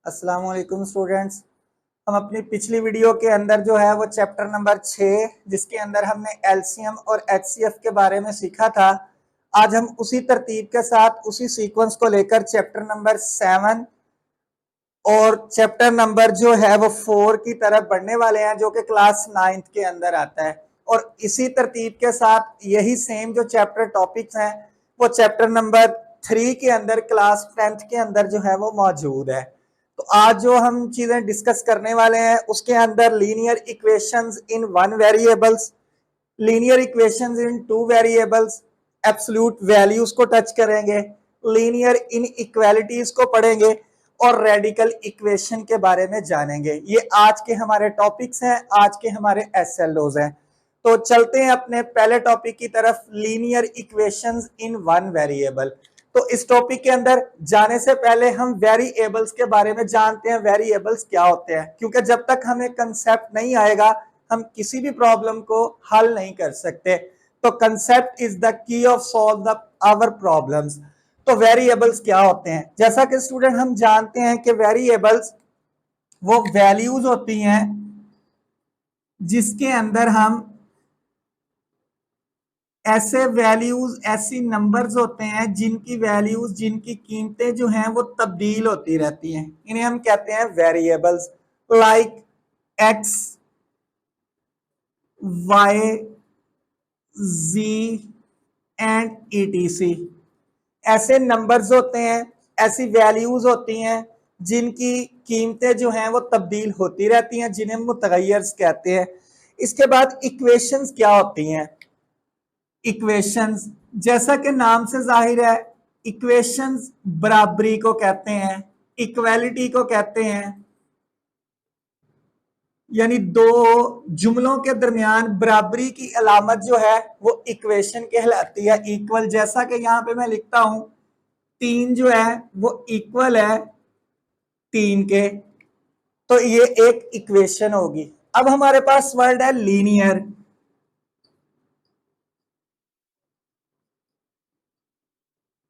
अस्सलाम वालेकुम स्टूडेंट्स। हम अपनी पिछली वीडियो के अंदर जो है वो चैप्टर नंबर 6 जिसके अंदर हमने एलसीएम और एचसीएफ के बारे में सीखा था। आज हम उसी तरतीब के साथ उसी सीक्वेंस को लेकर चैप्टर नंबर 7 और चैप्टर नंबर जो है वो 4 की तरफ बढ़ने वाले हैं, जो कि क्लास 9th के अंदर आता है। और इसी तरतीब के साथ यही सेम जो चैप्टर टॉपिक्स हैं वो चैप्टर नंबर 3 के अंदर क्लास 10th के अंदर जो है वो मौजूद है। तो आज जो हम चीजें डिस्कस करने वाले हैं उसके अंदर linear equations in one variables, linear equations in two variables, absolute values को टच करेंगे, लीनियर इनइक्वालिटीज को पढ़ेंगे और रेडिकल इक्वेशन के बारे में जानेंगे। ये आज के हमारे टॉपिक्स हैं, आज के हमारे एसएलओज हैं। तो चलते हैं अपने पहले टॉपिक की तरफ, linear equations in one variable. तो इस टॉपिक के अंदर जाने से पहले हम वेरिएबल्स के बारे में जानते हैं, वेरिएबल्स क्या होते हैं, क्योंकि जब तक हमें कंसेप्ट नहीं आएगा हम किसी भी प्रॉब्लम को हल नहीं कर सकते। तो concept is the key of solve the our problems. तो वेरिएबल्स क्या होते हैं? जैसा कि स्टूडेंट हम जानते हैं कि वेरिएबल्स वो वैल्यूज होती हैं जिसके अंदर हम ऐसे वैल्यूज, ऐसी नंबर्स होते हैं जिनकी वैल्यूज, जिनकी कीमतें जो हैं वो तब्दील होती रहती हैं। इन्हें हम कहते हैं variables, like x, y, z and etc. ऐसे नंबर्स होते हैं, ऐसी वैल्यूज होती हैं जिनकी कीमतें जो हैं वो तब्दील होती रहती हैं, जिन्हें मुतगय्यर्स कहते हैं। इसके बाद इक्वेशंस क्या होती हैं? इक्वेशंस, जैसा कि नाम से जाहिर है, इक्वेशंस बराबरी को कहते हैं, इक्वालिटी को कहते हैं, यानी दो जुमलों के दरमियान बराबरी की अलामत जो है वो इक्वेशन कहलाती है। इक्वल, जैसा कि यहां पे मैं लिखता हूं 3 जो है वो इक्वल है 3 के, तो ये एक इक्वेशन होगी। अब हमारे पास वर्ड है लीनियर।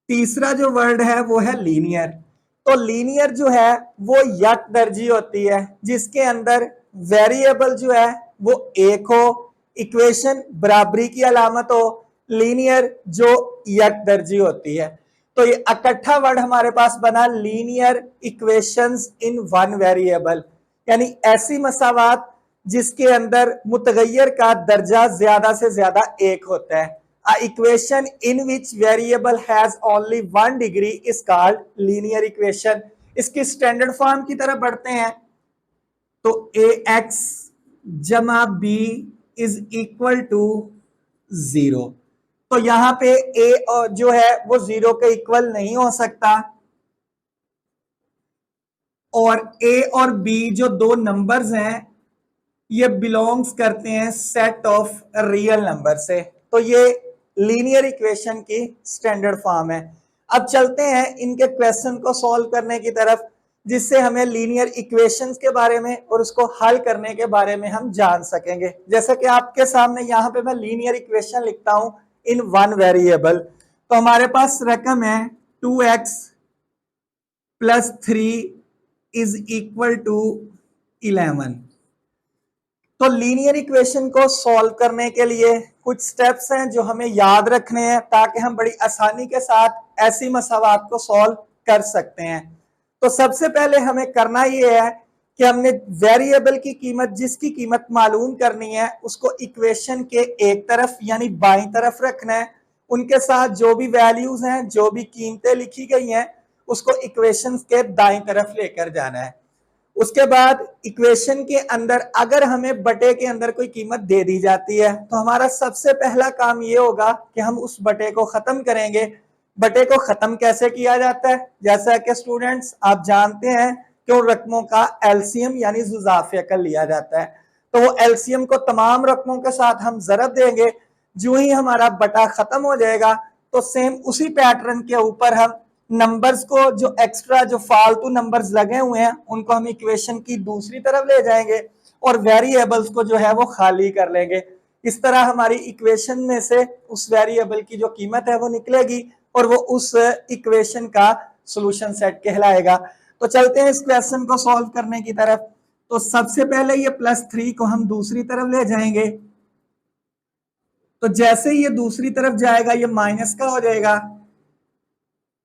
तीसरा जो वर्ड है वो है लीनियर। तो लीनियर जो है वो यक दर्जी होती है, जिसके अंदर वेरिएबल जो है वो एक हो, इक्वेशन बराबरी की अलामत हो, लीनियर जो यक दर्जी होती है। तो ये इकट्ठा वर्ड हमारे पास बना linear equations in one variable, यानी ऐसी मसावात जिसके अंदर मुतगय्यर का दर्जा ज्यादा से ज्यादा एक होता है। A equation in which variable has only one degree is called linear equation। इसकी स्टैंडर्ड फॉर्म की तरफ बढ़ते हैं तो ax जमा b इज इक्वल टू 0। तो यहां पे a जो है वो 0 के इक्वल नहीं हो सकता, और a और b जो दो नंबर्स हैं ये बिलोंग्स करते हैं सेट ऑफ रियल नंबर से। तो ये लीनियर इक्वेशन की स्टैंडर्ड फॉर्म है। अब चलते हैं इनके क्वेश्चन को सॉल्व करने की तरफ, जिससे हमें लीनियर इक्वेशंस के बारे में और उसको हल करने के बारे में हम जान सकेंगे। जैसा कि आपके सामने यहाँ पे मैं लीनियर इक्वेशन लिखता हूं इन वन वेरिएबल। तो हमारे पास रकम है 2x plus 3 is equal to 11। तो लीनियर इक्वेशन को सॉल्व करने के लिए कुछ स्टेप्स हैं जो हमें याद रखने हैं, ताकि हम बड़ी आसानी के साथ ऐसी मसावात को सॉल्व कर सकते हैं। तो सबसे पहले हमें करना यह है कि हमने वेरिएबल की कीमत, जिसकी कीमत मालूम करनी है, उसको इक्वेशन के एक तरफ यानी बाईं तरफ रखना है। उनके साथ जो भी वैल्यूज हैं, जो भी कीमतें लिखी गई हैं, उसको इक्वेशन के दाईं तरफ लेकर जाना है। उसके बाद इक्वेशन के अंदर अगर हमें बटे के अंदर कोई कीमत दे दी जाती है तो हमारा सबसे पहला काम ये होगा कि हम उस बटे को खत्म करेंगे। बटे को खत्म कैसे किया जाता है? जैसा कि स्टूडेंट्स आप जानते हैं कि उन रकमों का एलसीएम यानी जुजाफिया कर लिया जाता है। तो वो एलसीएम को तमाम रकमों के साथ हम जरब देंगे। जो ही हमारा बटा खत्म हो जाएगा तो सेम उसी पैटर्न के ऊपर हम नंबर्स को, जो एक्स्ट्रा, जो फालतू नंबर्स लगे हुए हैं, उनको हम इक्वेशन की दूसरी तरफ ले जाएंगे और वेरिएबल्स को जो है वो खाली कर लेंगे। इस तरह हमारी इक्वेशन में से उस वेरिएबल की जो कीमत है वो निकलेगी और वो उस इक्वेशन का सॉल्यूशन सेट कहलाएगा। तो चलते हैं इस क्वेश्चन को सॉल्व करने की तरफ। तो सबसे पहले ये +3 को हम दूसरी तरफ ले जाएंगे। तो जैसे ये दूसरी तरफ जाएगा ये माइनस का हो जाएगा।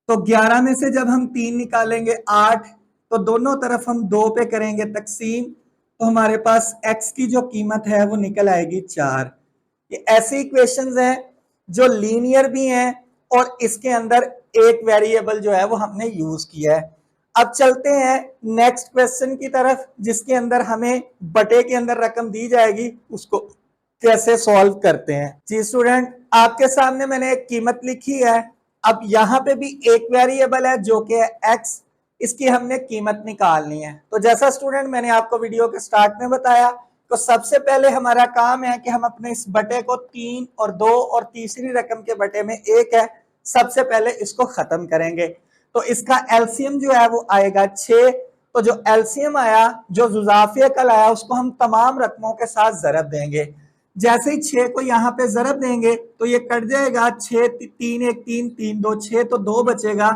तो 11 में से जब हम 3 निकालेंगे 8, तो दोनों तरफ हम 2 पे करेंगे तकसीम, तो हमारे पास x की जो कीमत है वो निकल आएगी 4। ये ऐसी इक्वेशंस हैं जो लीनियर भी हैं और इसके अंदर एक वेरिएबल जो है वो हमने यूज किया है। अब चलते हैं नेक्स्ट क्वेश्चन की तरफ, जिसके अंदर हमें बटे के अंदर रकम दी जाएगी, उसको कैसे सॉल्व करते हैं। जी स्टूडेंट, आपके सामने मैंने एक कीमत लिखी है। अब यहाँ पे भी एक वेरिएबल है जो कि है x, इसकी हमने कीमत निकालनी है। तो जैसा स्टूडेंट मैंने आपको वीडियो के स्टार्ट में बताया, तो सबसे पहले हमारा काम है कि हम अपने इस बटे को 3 और 2 और तीसरी रकम के बटे में 1 है, सबसे पहले इसको खत्म करेंगे। तो इसका एलसीएम जो है वो आएगा 6। तो जो एलसीएम आया, जो जुजाफिया कल आया, उसको हम तमाम रकमों के साथ जरब देंगे। जैसे ही 6 को यहाँ पे जरब देंगे तो ये कट जाएगा, 6 3 1 3 3 2 6, तो 2 बचेगा।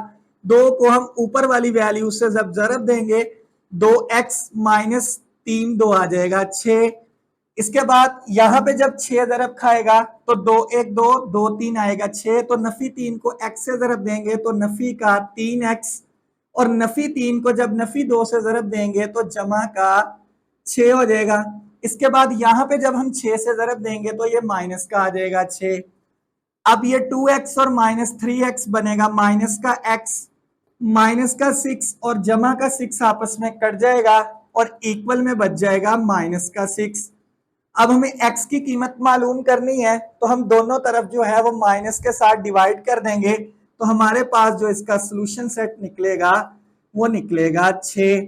2 को हम ऊपर वाली वैल्यू से जब जरब देंगे 2x माइनस 3 2 आ जाएगा 6। इसके बाद यहाँ पे जब 6 जरब खाएगा तो 2 1 2 2 3 आएगा 6। तो नफी 3 को x से जरब देंगे तो नफी का 3x, और नफी 3 को जब नफी 2 से जरब देंगे तो जमा का 6 हो जाएगा। इसके बाद यहाँ पे जब हम 6 से जरब देंगे तो ये माइनस का आ जाएगा 6। अब ये 2x और माइनस 3x बनेगा, माइनस का x माइनस का 6 और जमा का 6 आपस में कट जाएगा और इक्वल में बच जाएगा माइनस का 6। अब हमें x की कीमत मालूम करनी है, तो हम दोनों तरफ जो है वो माइनस के साथ डिवाइड कर देंगे, तो हमारे पास जो इसका सोल्यूशन सेट निकलेगा वो निकलेगा 6।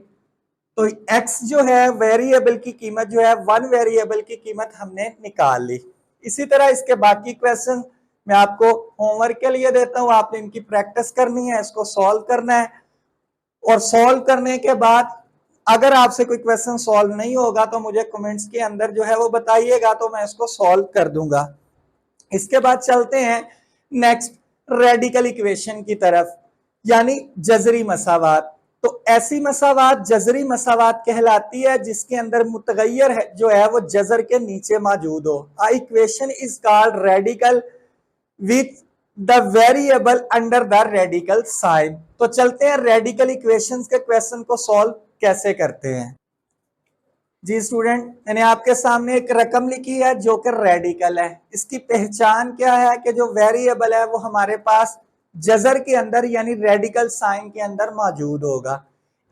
तो x जो है वेरिएबल की कीमत जो है, वन वेरिएबल की कीमत हमने निकाल ली। इसी तरह इसके बाकी क्वेश्चन मैं आपको होमवर्क के लिए देता हूं, आपने इनकी प्रैक्टिस करनी है, इसको सॉल्व करना है। और सॉल्व करने के बाद अगर आपसे कोई क्वेश्चन सॉल्व नहीं होगा तो मुझे कमेंट्स के अंदर जो है वो बताइएगा, तो मैं इसको सॉल्व कर दूंगा। इसके बाद चलते हैं नेक्स्ट रेडिकल इक्वेशन की तरफ, यानी जजरी मसावात। तो ऐसी मसावात जजरी मसावात कहलाती है जिसके अंदर मुतगैर है जो है वो जजर के नीचे मौजूद हो। A equation is called radical with the variable under the radical sign. तो चलते हैं रेडिकल इक्वेशंस के क्वेश्चन को सॉल्व कैसे करते हैं। जी स्टूडेंट, मैंने आपके सामने एक रकम लिखी है जो कि रेडिकल है। इसकी पहचान क्या है कि जो वेरिएबल है वो हमारे पास जजर के अंदर यानी रेडिकल साइन के अंदर मौजूद होगा।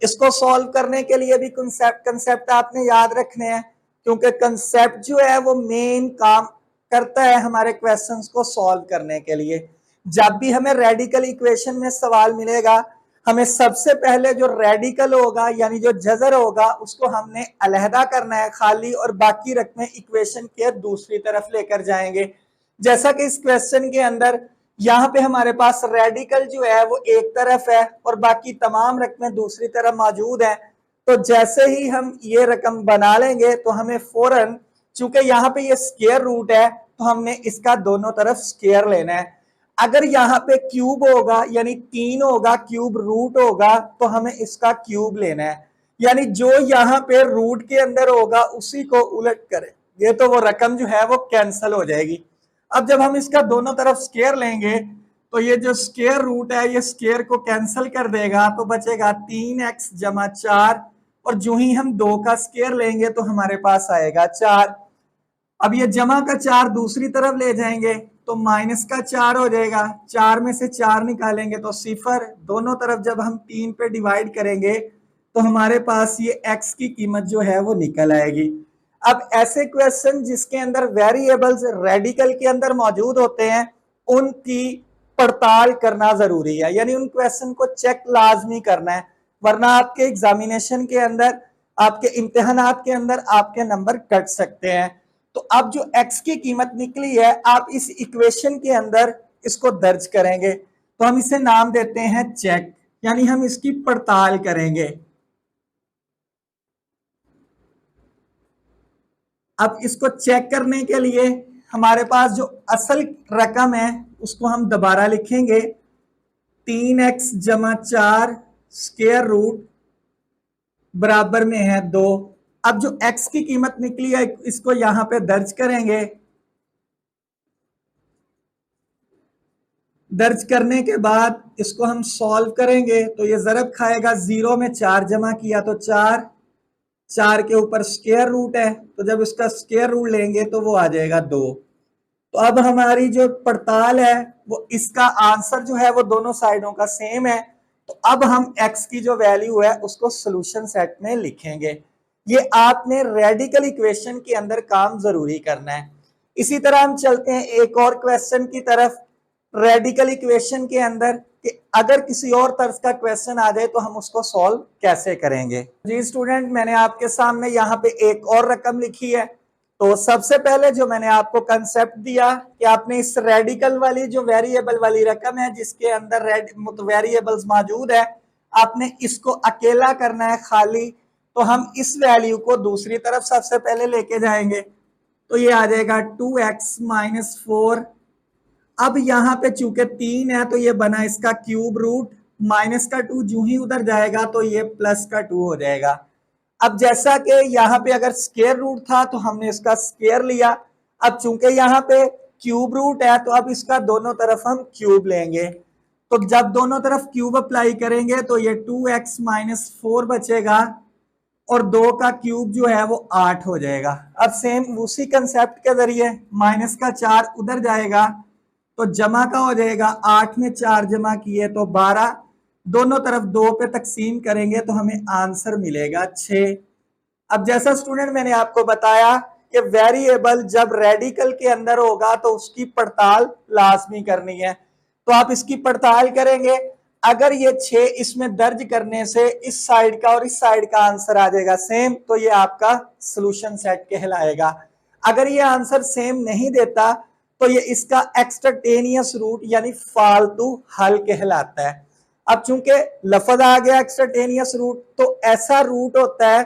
इसको सॉल्व करने के लिए भी कंसेप्ट आपने याद रखने हैं, क्योंकि कंसेप्ट जो है वो मेन काम करता है हमारे क्वेश्चंस को सॉल्व करने के लिए। जब भी हमें रेडिकल इक्वेशन में सवाल मिलेगा, हमें सबसे पहले जो रेडिकल होगा यानी जो जजर होगा उसको हमने अलहदा करना है खाली, और बाकी रकमें इक्वेशन के दूसरी तरफ लेकर जाएंगे। जैसा कि इस क्वेश्चन के अंदर यहाँ पे हमारे पास रेडिकल जो है वो एक तरफ है और बाकी तमाम रकमें दूसरी तरफ मौजूद हैं। तो जैसे ही हम ये रकम बना लेंगे तो हमें फौरन, चूंकि यहाँ पे ये स्क्वायर रूट है, तो हमने इसका दोनों तरफ स्क्वायर लेना है। अगर यहाँ पे क्यूब होगा यानी 3 होगा, क्यूब रूट होगा, तो हमें इसका क्यूब लेना है, यानी जो यहाँ पे रूट के अंदर होगा उसी को उलट करें, ये तो वो रकम जो है वो कैंसिल हो जाएगी। अब जब हम इसका दोनों तरफ स्क्वायर लेंगे तो ये जो स्क्वायर रूट है ये स्क्वायर को कैंसिल कर देगा, तो बचेगा 3x जमा 4, और जो ही हम 2 का स्क्वायर लेंगे तो हमारे पास आएगा 4। अब ये जमा का 4 दूसरी तरफ ले जाएंगे तो माइनस का 4 हो जाएगा। 4 में से 4 निकालेंगे तो 0। दोनों तरफ जब हम 3 पे डिवाइड करेंगे तो हमारे पास ये x की कीमत जो है वो निकल आएगी। अब ऐसे क्वेश्चन जिसके अंदर वेरिएबल्स रेडिकल के अंदर मौजूद होते हैं उनकी पड़ताल करना जरूरी है, यानी उन क्वेश्चन को चेक लाजमी करना है, वरना आपके एग्जामिनेशन के अंदर, आपके इम्तिहानात के अंदर आपके नंबर कट सकते हैं। तो अब जो x की कीमत निकली है आप इस इक्वेशन के अंदर इसको दर्ज करेंगे, तो हम इसे नाम देते हैं चेक, यानी हम इसकी पड़ताल करेंगे। अब इसको चेक करने के लिए हमारे पास जो असल रकम है उसको हम दोबारा लिखेंगे, 3x जमा 4 स्क्वायर रूट बराबर में है 2। अब जो x की कीमत निकली है इसको यहां पे दर्ज करेंगे। दर्ज करने के बाद इसको हम सॉल्व करेंगे तो ये ज़रब खाएगा, 0 में 4 जमा किया तो 4, 4 के ऊपर स्क्वायर रूट है तो जब इसका स्क्वायर रूट लेंगे तो वो आ जाएगा 2। तो अब हमारी जो पड़ताल है वो इसका आंसर जो है वो दोनों साइडों का सेम है। तो अब हम x की जो वैल्यू है उसको सोल्यूशन सेट में लिखेंगे। ये आपने रेडिकल इक्वेशन के अंदर काम जरूरी करना है। इसी तरह हम चलते हैं एक और क्वेश्चन की तरफ। रेडिकल इक्वेशन के अंदर कि अगर किसी और तर्ज का क्वेश्चन आ जाए तो हम उसको सॉल्व कैसे करेंगे। जी स्टूडेंट, मैंने आपके सामने यहाँ पे एक और रकम लिखी है। तो सबसे पहले जो मैंने आपको कंसेप्ट दिया कि आपने इस रेडिकल वाली जो वेरिएबल वाली रकम है जिसके अंदर वेरिएबल्स मौजूद है, आपने इसको अकेला करना है खाली। तो हम इस वैल्यू को दूसरी तरफ सबसे पहले लेके जाएंगे तो ये आ जाएगा 2x माइनस 4। अब यहाँ पे चूंकि 3 है तो ये बना इसका क्यूब रूट, माइनस का 2 जो ही उधर जाएगा तो ये प्लस का 2 हो जाएगा। अब जैसा कि यहाँ पे अगर स्क्वायर रूट था तो हमने इसका स्क्वायर लिया। अब चूंकि यहाँ पे क्यूब रूट है तो अब इसका दोनों तरफ हम क्यूब लेंगे। तो जब दोनों तरफ क्यूब अप्लाई करेंगे तो ये 2x माइनस 4 बचेगा और 2 का क्यूब जो है वो 8 हो जाएगा। अब सेम उसी कंसेप्ट के जरिए माइनस का 4 उधर जाएगा तो जमा का हो जाएगा, 8 में 4 जमा किए तो 12, दोनों तरफ 2 पे तकसीम करेंगे तो हमें आंसर मिलेगा 6। अब जैसा स्टूडेंट मैंने आपको बताया कि वेरिएबल जब रेडिकल के अंदर होगा तो उसकी पड़ताल लाजमी करनी है। तो आप इसकी पड़ताल करेंगे, अगर ये 6 इसमें दर्ज करने से इस साइड का और इस साइड का आंसर आ जाएगा सेम तो ये आपका सॉल्यूशन सेट कहलाएगा। अगर ये आंसर सेम नहीं देता तो ये इसका एक्स्ट्राटेनियस रूट यानी फालतू हल कहलाता है। अब चूंकि लफ्ज आ गया एक्स्ट्राटेनियस रूट, तो ऐसा रूट होता है,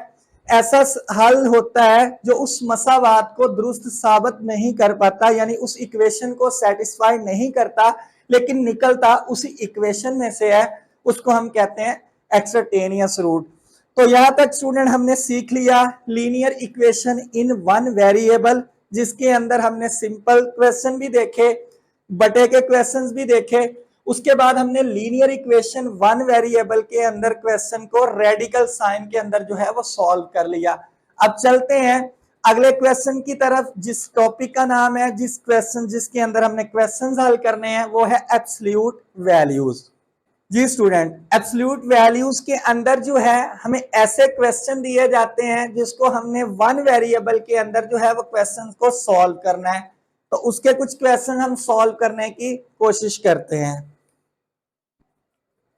ऐसा हल होता है जो उस मसावात को दुरुस्त साबित नहीं कर पाता, यानी उस इक्वेशन को सेटिस्फाई नहीं करता लेकिन निकलता उसी इक्वेशन में से है, उसको हम कहते हैं एक्स्ट्राटेनियस रूट। तो यहां तक स्टूडेंट हमने सीख लिया linear equation in one variable, जिसके अंदर हमने सिंपल क्वेश्चन भी देखे, बटे के क्वेश्चंस भी देखे। उसके बाद हमने लीनियर इक्वेशन वन वेरिएबल के अंदर क्वेश्चन को रेडिकल साइन के अंदर जो है वो सॉल्व कर लिया। अब चलते हैं अगले क्वेश्चन की तरफ, जिस टॉपिक का नाम है, जिसके अंदर हमने क्वेश्चंस हल करने हैं वो है एब्सोल्यूट वैल्यूज। जी स्टूडेंट, एब्सोल्यूट वैल्यूज के अंदर जो है हमें ऐसे क्वेश्चन दिए जाते हैं जिसको हमने वन वेरिएबल के अंदर जो है वो क्वेश्चन को सॉल्व करना है। तो उसके कुछ क्वेश्चन हम सॉल्व करने की कोशिश करते हैं।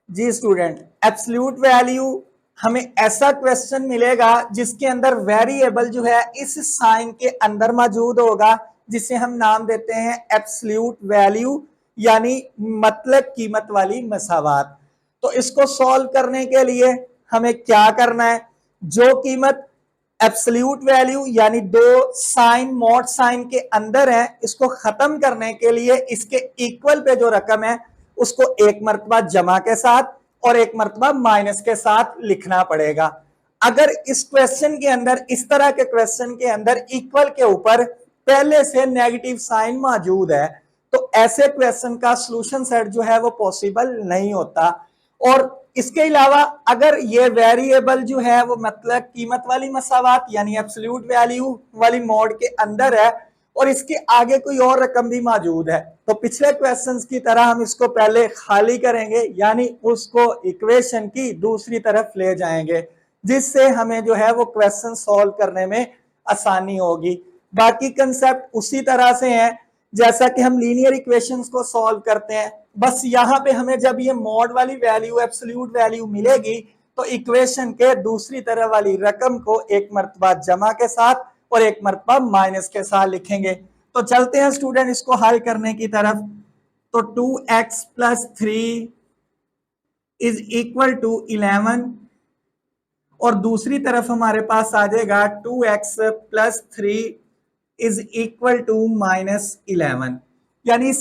जी स्टूडेंट, एब्सोल्यूट वैल्यू हमें ऐसा क्वेश्चन मिलेगा जिसके अंदर वेरिएबल जो है इस साइन के अंदर मौजूद होगा, जिसे हम नाम देते हैं एब्सोल्यूट वैल्यू यानी मतलब कीमत वाली मसावात। तो इसको सॉल्व करने के लिए हमें क्या करना है, जो कीमत एब्सोल्यूट वैल्यू यानी दो साइन मॉड साइन के अंदर है, इसको खत्म करने के लिए इसके इक्वल पे जो रकम है उसको एक मर्तबा जमा के साथ और एक मर्तबा माइनस के साथ लिखना पड़ेगा। अगर इस क्वेश्चन के अंदर, इस तरह के क्वेश्चन के अंदर इक्वल के ऊपर पहले से नेगेटिव साइन मौजूद है तो ऐसे क्वेश्चन का सॉल्यूशन सेट जो है वो पॉसिबल नहीं होता। और इसके अलावा अगर ये वेरिएबल जो है वो मतलब कीमत वाली मसावात यानी एब्सोल्यूट वैल्यू वाली मोड के अंदर है और इसके आगे कोई और रकम भी मौजूद है, तो पिछले क्वेश्चंस की तरह हम इसको पहले खाली करेंगे यानी उसको इक्वेशन की दूसरी तरफ ले जाएंगे, जिससे हमें जो है वो क्वेश्चन सॉल्व करने में आसानी होगी। बाकी कंसेप्ट उसी तरह से है जैसा कि हम लीनियर इक्वेशंस को सॉल्व करते हैं, बस यहाँ पे हमें जब ये मॉड वाली वैल्यू एब्सोल्यूट वैल्यू मिलेगी तो इक्वेशन के दूसरी तरफ वाली रकम को एक मर्तबा जमा के साथ और एक मर्तबा माइनस के साथ लिखेंगे। तो चलते हैं स्टूडेंट इसको हल करने की तरफ। तो 2x plus 3 is equal to 11 और दूसरी तरफ हमारे पास आ जाएगा 2x plus 3 is equal to minus 11, यानी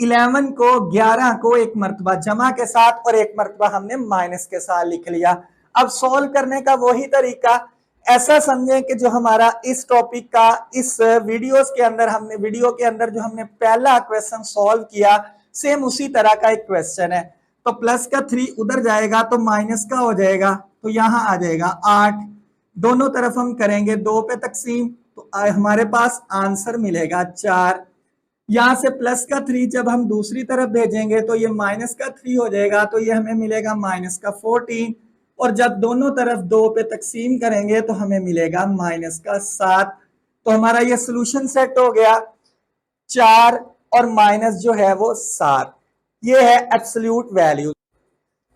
11 को 11 को एक मर्तबा जमा के साथ और एक मर्तबा हमने माइनस के साथ लिख लिया। अब सॉल्व करने का वही तरीका, ऐसा समझें कि जो हमारा इस टॉपिक का इस वीडियो के अंदर जो हमने पहला क्वेश्चन सॉल्व किया, सेम उसी तरह का एक क्वेश्चन है। तो प्लस का 3 उधर जाएगा तो माइनस का हो जाएगा, तो यहां आ जाएगा 8, दोनों तरफ हम करेंगे 2 पे तकसीम, तो हमारे पास आंसर मिलेगा 4। यहां से प्लस का 3 जब हम दूसरी तरफ भेजेंगे तो ये माइनस का 3 हो जाएगा, तो ये हमें मिलेगा माइनस का 14, और जब दोनों तरफ 2 पे तकसीम करेंगे तो हमें मिलेगा माइनस का 7। तो हमारा ये सोल्यूशन सेट हो गया, 4 और माइनस जो है वो 7। ये है एब्सोल्यूट वैल्यू।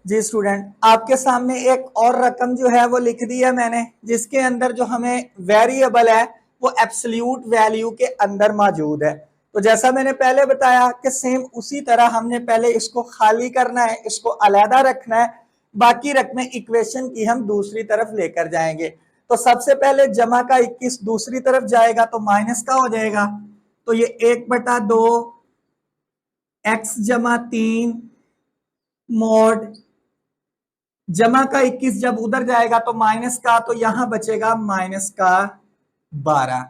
जी स्टूडेंट, आपके सामने एक और रकम जो है वो लिख दी है मैंने, जिसके अंदर जो हमें वेरिएबल है वो एब्सोल्यूट वैल्यू के अंदर मौजूद है। तो जैसा मैंने पहले बताया कि सेम उसी तरह हमने पहले इसको खाली करना है, इसको अलहदा रखना है, बाकी रकमें इक्वेशन की हम दूसरी तरफ लेकर जाएंगे। तो सबसे पहले जमा का 21 दूसरी तरफ जाएगा तो माइनस का हो जाएगा, तो ये 1/2 x जमा 3 मोड जमा का 21 जब उधर जाएगा तो माइनस का, तो यहां बचेगा माइनस का 12।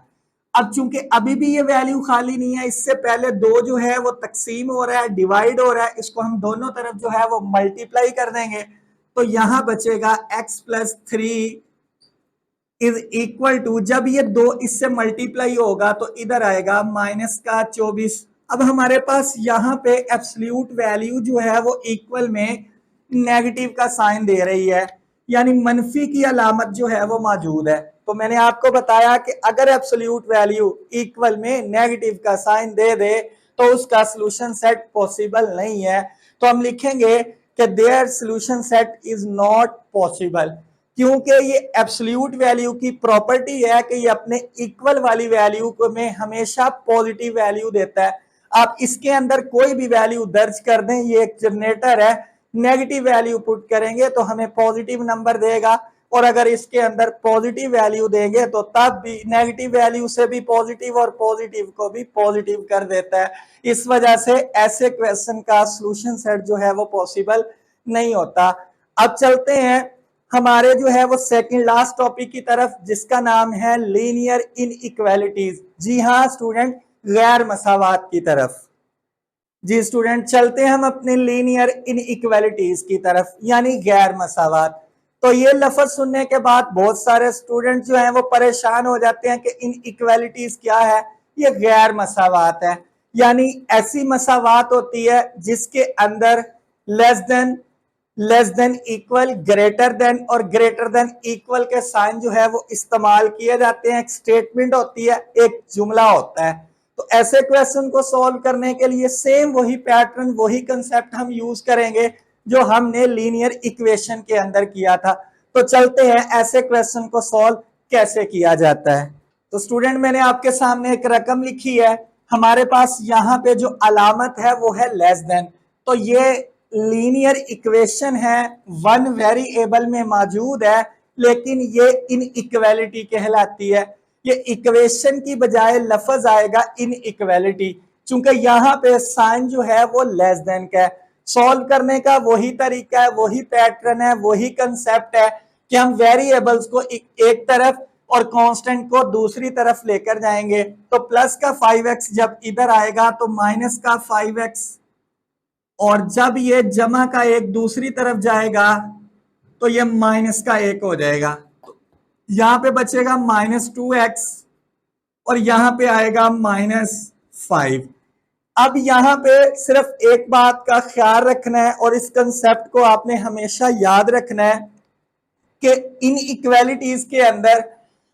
अब चूंकि अभी भी ये वैल्यू खाली नहीं है, इससे पहले 2 जो है वो तकसीम हो रहा है, डिवाइड हो रहा है, इसको हम दोनों तरफ जो है वो मल्टीप्लाई कर देंगे, तो यहां बचेगा x plus 3 is equal to, जब ये 2 इससे मल्टीप्लाई होगा तो इधर आएगा माइनस का 24। अब हमारे पास यहाँ पे एब्सोल्यूट वैल्यू जो है वो इक्वल में नेगेटिव का साइन दे रही है, यानी मनफी की अलामत जो है वो मौजूद है। तो मैंने आपको बताया कि अगर एब्सोल्यूट वैल्यू इक्वल में नेगेटिव का साइन दे दे तो उसका सोल्यूशन सेट पॉसिबल नहीं है। तो हम लिखेंगे कि there solution set is not possible, क्योंकि ये एब्सोल्यूट वैल्यू की प्रॉपर्टी है कि ये अपने इक्वल वाली वैल्यू को में हमेशा पॉजिटिव वैल्यू देता है। आप इसके अंदर कोई भी वैल्यू दर्ज कर दें, ये एक जनरेटर है, नेगेटिव वैल्यू पुट करेंगे तो हमें पॉजिटिव नंबर देगा, और अगर इसके अंदर पॉजिटिव वैल्यू देंगे तो तब भी नेगेटिव वैल्यू से भी पॉजिटिव और पॉजिटिव को भी पॉजिटिव कर देता है। इस वजह से ऐसे क्वेश्चन का सॉल्यूशन सेट जो है वो पॉसिबल नहीं होता। अब चलते हैं हमारे जो है वो सेकंड लास्ट टॉपिक की तरफ, जिसका नाम है लीनियर इनइक्वालिटीज। जी हाँ स्टूडेंट, गैर मसावात की तरफ। जी स्टूडेंट, चलते हैं हम अपने लीनियर इनइक्वालिटीज की तरफ, यानी गैर मसावात। तो ये लफ्ज सुनने के बाद बहुत सारे स्टूडेंट जो हैं वो परेशान हो जाते हैं कि इनइक्वालिटीज क्या है। ये गैर मसावात है, यानी ऐसी मसावात होती है जिसके अंदर less than equal, greater than और ग्रेटर देन इक्वल के साइन जो है वो इस्तेमाल किए जाते हैं। एक स्टेटमेंट होती है, एक जुमला होता है। तो ऐसे क्वेश्चन को सॉल्व करने के लिए सेम वही पैटर्न, वही कंसेप्ट हम यूज करेंगे जो हमने लीनियर इक्वेशन के अंदर किया था। तो चलते हैं ऐसे क्वेश्चन को सॉल्व कैसे किया जाता है। तो स्टूडेंट, मैंने आपके सामने एक रकम लिखी है, हमारे पास यहाँ पे जो अलामत है वो है लेस देन। तो ये लीनियर इक्वेशन है, वन वेरिएबल में मौजूद है, लेकिन ये इनइक्वालिटी कहलाती है। ये इक्वेशन की बजाय लफ्ज आएगा इनइक्वालिटी, चूंकि यहाँ पे साइन जो है वो लेस देन का है। सॉल्व करने का वही तरीका है, वही पैटर्न है, वही कंसेप्ट है कि हम वेरिएबल्स को एक तरफ और कांस्टेंट को दूसरी तरफ लेकर जाएंगे। तो प्लस का 5x जब इधर आएगा तो माइनस का 5x, और जब ये जमा का 1 दूसरी तरफ जाएगा तो ये माइनस का 1 हो जाएगा। तो यहां पे बचेगा -2x और यहां पे आएगा -5। अब यहां पे सिर्फ एक बात का ख्याल रखना है, और इस कंसेप्ट को आपने हमेशा याद रखना है कि इन इक्वालिटीज के अंदर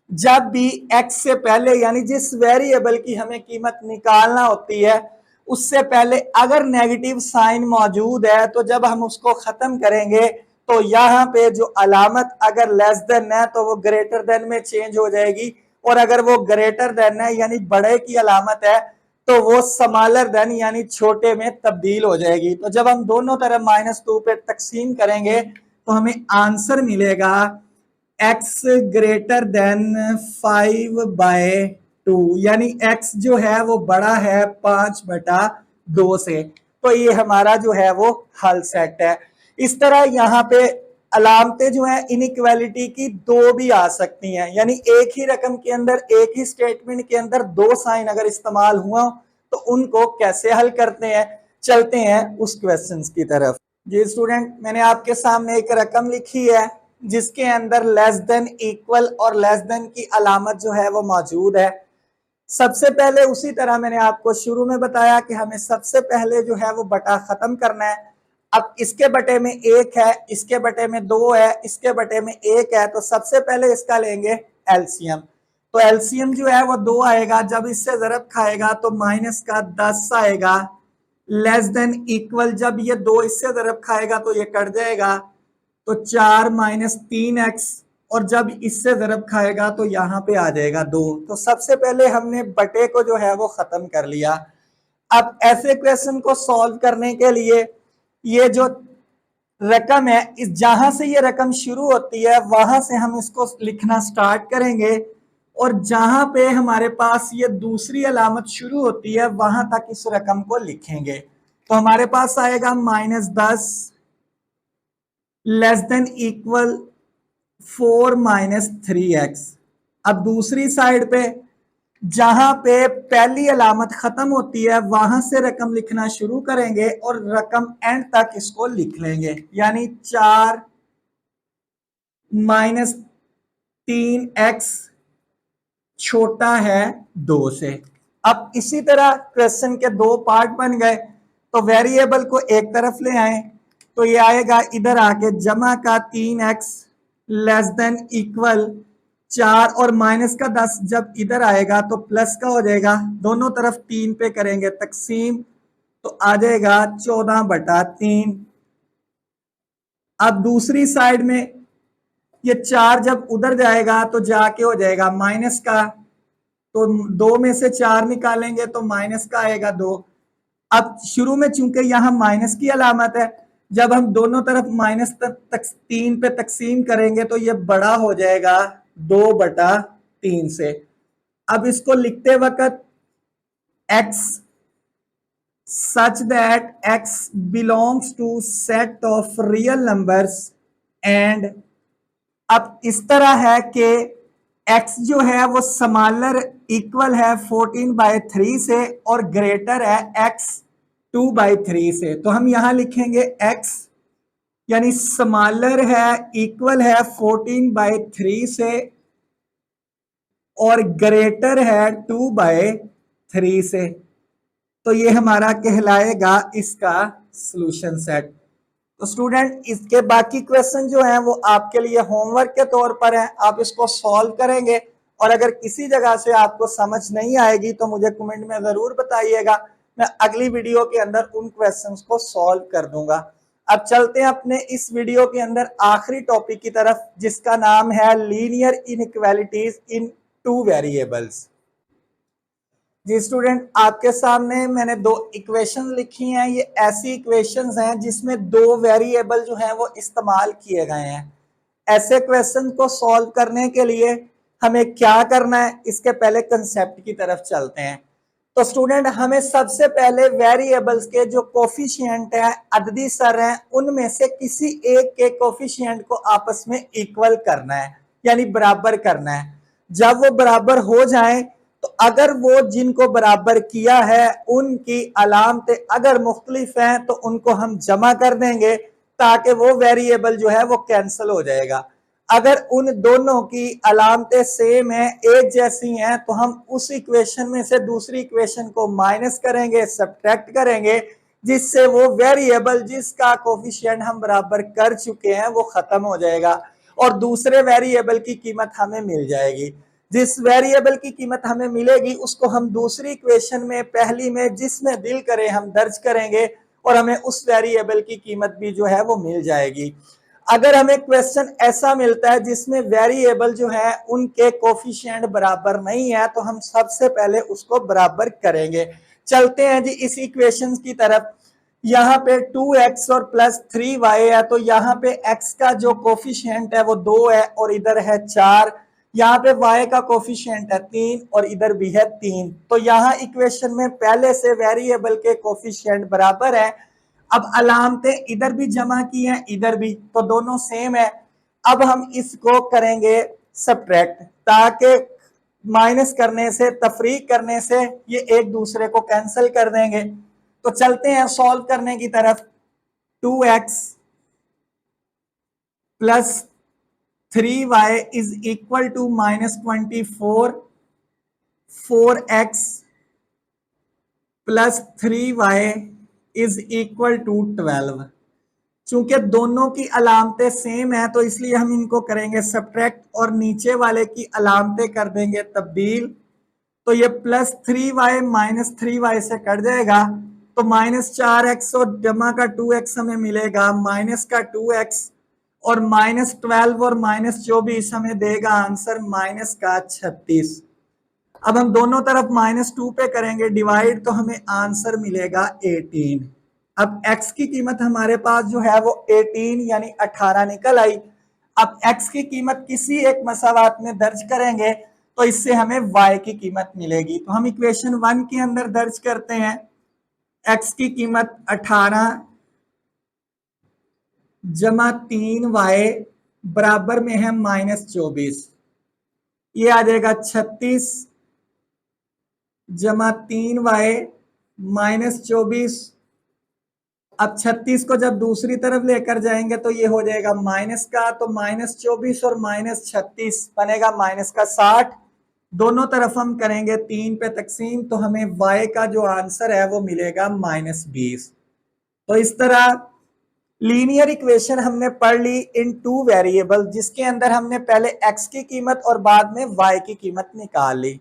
जब भी x से पहले, यानी जिस वेरिएबल की हमें कीमत निकालना होती है, उससे पहले अगर नेगेटिव साइन मौजूद है तो जब हम उसको खत्म करेंगे तो यहाँ पे जो अलामत अगर लेस देन है तो वो ग्रेटर देन में चेंज हो जाएगी, और अगर वो ग्रेटर देन है यानी बड़े की अलामत है तो वो स्मॉलर देन यानी छोटे में तब्दील हो जाएगी। तो जब हम दोनों तरफ -2 पे तकसीम करेंगे तो हमें आंसर मिलेगा x ग्रेटर देन 5/2, यानी x जो है वो बड़ा है 5/2 से। तो ये हमारा जो है वो हल सेट है। इस तरह यहाँ पे अलामतें जो है इनइक्वालिटी की दो भी आ सकती हैं, यानी एक ही रकम के अंदर एक ही स्टेटमेंट के अंदर दो साइन अगर इस्तेमाल हुआ तो उनको कैसे हल करते हैं। चलते हैं उस क्वेश्चन की तरफ। जी स्टूडेंट, मैंने आपके सामने एक रकम लिखी है जिसके अंदर लेस देन, इक्वल और लेस देन की अलामत जो है वो मौजूद है। सबसे पहले उसी तरह मैंने आपको शुरू में बताया कि हमें सबसे पहले जो है वो बटा खत्म करना है। अब इसके बटे में एक है, इसके बटे में दो है, इसके बटे में एक है, तो सबसे पहले इसका लेंगे एलसीएम। तो एलसीएम जो है वो दो आएगा, जब इससे ज़रब खाएगा तो माइनस का 10 आएगा। लेस देन इक्वल, जब ये दो इससे ज़रब खाएगा तो ये कट जाएगा, तो 4 माइनस 3x, और जब इससे ज़रब खाएगा तो यहाँ पे आ जाएगा 2। तो सबसे पहले हमने बटे को जो है वो ख़त्म कर लिया। अब ऐसे क्वेश्चन को सॉल्व करने के लिए ये जो रकम है, इस जहां से ये रकम शुरू होती है वहां से हम इसको लिखना स्टार्ट करेंगे, और जहां पे हमारे पास ये दूसरी अलामत शुरू होती है वहां तक इस रकम को लिखेंगे। तो हमारे पास आएगा -10 less than equal 4 minus 3x। अब दूसरी साइड पे जहां पे पहली अलामत खत्म होती है वहां से रकम लिखना शुरू करेंगे और रकम एंड तक इसको लिख लेंगे, यानी 4 माइनस 3x छोटा है 2 से। अब इसी तरह क्वेश्चन के दो पार्ट बन गए, तो वेरिएबल को एक तरफ ले आए तो ये आएगा इधर आके जमा का 3x लेस देन इक्वल 4 और माइनस का 10 जब इधर आएगा तो प्लस का हो जाएगा, दोनों तरफ 3 पे करेंगे तकसीम तो आ जाएगा 14/3। अब दूसरी साइड में ये 4 जब उधर जाएगा तो जाके हो जाएगा माइनस का, तो 2 में से 4 निकालेंगे तो माइनस का आएगा 2। अब शुरू में चूंकि यहाँ माइनस की अलामत है, जब हम दोनों तरफ माइनस तक 3 पे तकसीम करेंगे तो ये बड़ा हो जाएगा 2/3 से। अब इसको लिखते वक्त x such that x belongs to set of real numbers and अब इस तरह है कि x जो है वो स्मॉलर इक्वल है 14/3 से और ग्रेटर है x 2/3 से। तो हम यहां लिखेंगे x यानी स्मॉलर है इक्वल है 14/3 से और ग्रेटर है 2/3 से। तो ये हमारा कहलाएगा इसका सॉल्यूशन सेट। तो स्टूडेंट इसके बाकी क्वेश्चन जो हैं वो आपके लिए होमवर्क के तौर पर हैं, आप इसको सॉल्व करेंगे और अगर किसी जगह से आपको समझ नहीं आएगी तो मुझे कमेंट में जरूर बताइएगा, मैं अगली वीडियो के अंदर उन क्वेश्चंस को सॉल्व कर दूंगा। अब चलते हैं अपने इस वीडियो के अंदर आखिरी टॉपिक की तरफ जिसका नाम है linear inequalities in two variables. जी स्टूडेंट, आपके सामने मैंने दो इक्वेशन लिखी हैं। ये ऐसी इक्वेशंस हैं जिसमें दो वेरिएबल जो हैं वो इस्तेमाल किए गए हैं। ऐसे क्वेश्चन को सॉल्व करने के लिए हमें क्या करना है, इसके पहले कंसेप्ट की तरफ चलते हैं। तो स्टूडेंट हमें सबसे पहले वेरिएबल्स के जो कोफिशिएंट है, अददी सर हैं, उनमें से किसी एक के कोफिशिएंट को आपस में इक्वल करना है यानी बराबर करना है। जब वो बराबर हो जाए तो अगर वो जिनको बराबर किया है उनकी अलामतें अगर मुख्तलिफ हैं तो उनको हम जमा कर देंगे ताकि वो वेरिएबल जो है वो कैंसिल हो जाएगा। अगर उन दोनों की अलामतें सेम है, एक जैसी हैं, तो हम उस इक्वेशन में से दूसरी इक्वेशन को माइनस करेंगे, सब्ट्रैक्ट करेंगे, जिससे वो वेरिएबल जिसका कोफिशिएंट हम बराबर कर चुके हैं वो खत्म हो जाएगा और दूसरे वेरिएबल की कीमत हमें मिल जाएगी। जिस वेरिएबल की कीमत हमें मिलेगी उसको हम दूसरी इक्वेशन में पहली में जिसमें दिल करे हम दर्ज करेंगे और हमें उस वेरिएबल की कीमत भी जो है वो मिल जाएगी। अगर हमें क्वेश्चन ऐसा मिलता है जिसमें वेरिएबल जो है उनके कोफिशिएंट बराबर नहीं है तो हम सबसे पहले उसको बराबर करेंगे। चलते हैं जी इस इक्वेशन की तरफ। यहाँ पे 2x और प्लस 3y है, तो यहाँ पे x का जो कोफिशिएंट है वो 2 है और इधर है 4। यहाँ पे y का कोफिशिएंट है 3 और इधर भी है 3। तो यहाँ इक्वेशन में पहले से वेरिएबल के कोफिशिएंट बराबर है अब अलामतें इधर भी जमा की हैं, इधर भी, तो दोनों सेम है। अब हम इसको करेंगे सब्ट्रैक्ट, ताकि माइनस करने से, तफरीक करने से ये एक दूसरे को कैंसिल कर देंगे। तो चलते हैं सॉल्व करने की तरफ। 2x plus 3y is equal to -24, 4x plus 3y is equal to 12। चूंकि दोनों की अलामतें सेम है तो इसलिए हम इनको करेंगे सब्ट्रैक्ट और नीचे वाले की अलामतें कर देंगे तब्दील। तो ये +3y -3y से कट जाएगा, तो -4x और जमा का 2x हमें मिलेगा, माइनस का 2x और -12 और -24 हमें देगा आंसर -36। अब हम दोनों तरफ -2 पे करेंगे डिवाइड, तो हमें आंसर मिलेगा 18। अब x की कीमत हमारे पास जो है वो 18 यानी 18 निकल आई। अब x की कीमत किसी एक मसावात में दर्ज करेंगे तो इससे हमें y की कीमत मिलेगी। तो हम इक्वेशन 1 के अंदर दर्ज करते हैं x की कीमत 18 जमा 3y बराबर में है -24, ये आ जाएगा 36 जमा 3y -24। अब 36 को जब दूसरी तरफ लेकर जाएंगे तो ये हो जाएगा माइनस का, तो -24 और -36 बनेगा -60। दोनों तरफ हम करेंगे 3 पे तकसीम, तो हमें y का जो आंसर है वो मिलेगा -20। तो इस तरह लीनियर इक्वेशन हमने पढ़ ली इन 2 वेरिएबल, जिसके अंदर हमने पहले x की कीमत और बाद में y की कीमत निकाल ली।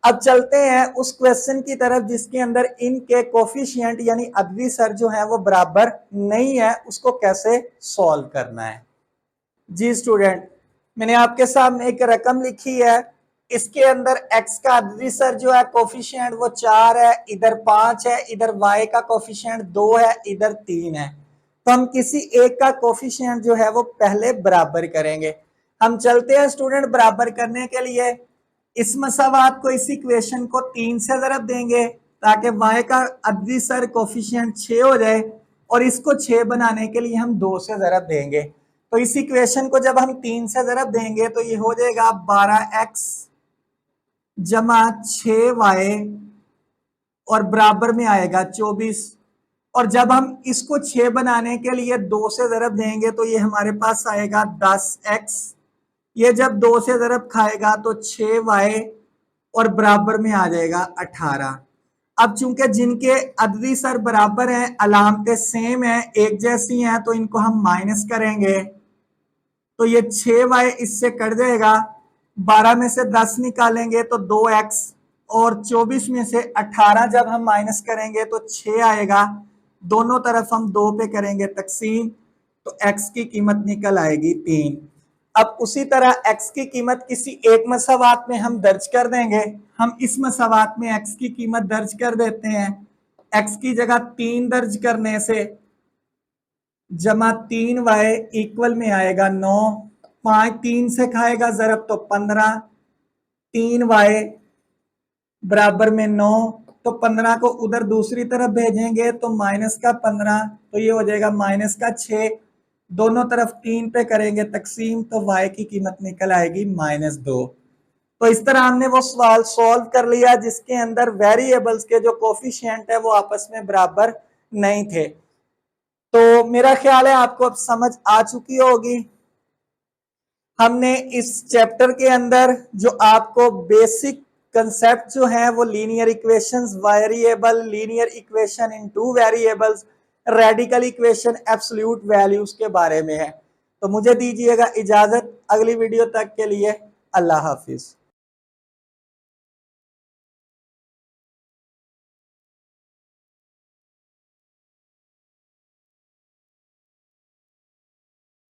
अब चलते हैं उस क्वेश्चन की तरफ जिसके अंदर इनके कोफिशिएंट यानी अददी सर जो है वो बराबर नहीं है, उसको कैसे सॉल्व करना है। जी स्टूडेंट, मैंने आपके सामने एक रकम लिखी है, इसके अंदर x का अददी सर जो है कोफिशिएंट वो 4 है, इधर 5 है, इधर y का कोफिशिएंट 2 है, इधर 3 है। तो हम किसी एक का कोफिशिएंट जो है वो पहले बराबर करेंगे। हम चलते हैं स्टूडेंट, बराबर करने के लिए इस मसावात को, इस इक्वेशन को 3 से ज़रब देंगे ताकि y का अददी सर कोफिशिएंट 6 हो जाए, और इसको 6 बनाने के लिए हम 2 से ज़रब देंगे। तो इस इक्वेशन को जब हम 3 से ज़रब देंगे तो ये हो जाएगा 12x जमा 6y और बराबर में आएगा 24। और जब हम इसको 6 बनाने के लिए 2 से ज़रब देंगे तो ये हमारे पास आएगा 10x, ये जब 2 से ज़रब खाएगा तो 6y और बराबर में आ जाएगा 18। अब चूंकि जिनके अददी सर बराबर हैं, अलामतें सेम हैं, एक जैसी हैं, तो इनको हम माइनस करेंगे, तो ये 6y इससे कट जाएगा, 12 में से 10 निकालेंगे तो 2x और 24 में से 18 जब हम माइनस करेंगे तो 6 आएगा। दोनों तरफ हम 2 पे करेंगे तकसीम, तो x की कीमत निकल आएगी 3। अब उसी तरह x की कीमत किसी एक मसावात में हम दर्ज कर देंगे। हम इस मसावात में x की कीमत दर्ज कर देते हैं। x की जगह 3 दर्ज करने से जमा 3y इक्वल में आएगा 9, 5 3 से खाएगा ज़रब तो 15, 3y बराबर में 9, तो 15 को उधर दूसरी तरफ भेजेंगे तो -15, तो ये हो जाएगा -6। दोनों तरफ 3 पे करेंगे तकसीम, तो y की कीमत निकल आएगी -2। तो इस तरह हमने वो सवाल सॉल्व कर लिया जिसके अंदर वेरिएबल्स के जो कोफिशिएंट है वो आपस में बराबर नहीं थे। तो मेरा ख्याल है आपको अब समझ आ चुकी होगी। हमने इस चैप्टर के अंदर जो आपको बेसिक कंसेप्ट जो है वो linear equations, variable, linear equation in 2 variables, radical equation, absolute values के बारे में है। तो मुझे दीजिएगा इजाजत, अगली वीडियो तक के लिए अल्लाह हाफिज।